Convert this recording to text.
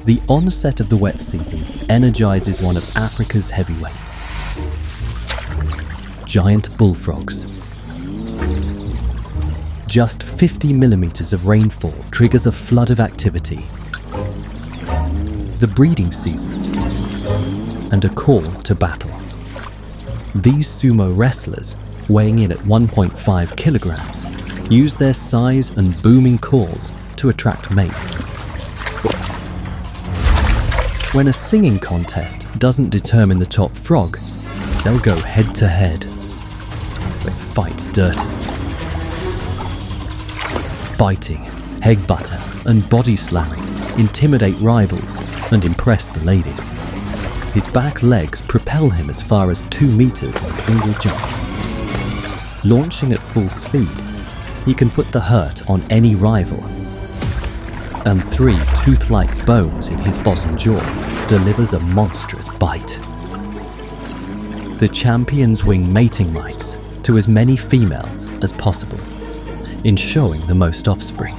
The onset of the wet season energizes one of Africa's heavyweights, giant bullfrogs. Just 50 millimeters of rainfall triggers a flood of activity, the breeding season, and a call to battle. These sumo wrestlers, weighing in at 1.5 kilograms, use their size and booming calls to attract mates. When a singing contest doesn't determine the top frog, they'll go head to head. They fight dirty. Biting, egg butter, and body slamming intimidate rivals and impress the ladies. His back legs propel him as far as 2 meters in a single jump. Launching at full speed, he can put the hurt on any rival. And 3 tooth-like bones in his bottom jaw delivers a monstrous bite. The champions wing mating rights to as many females as possible, ensuring the most offspring.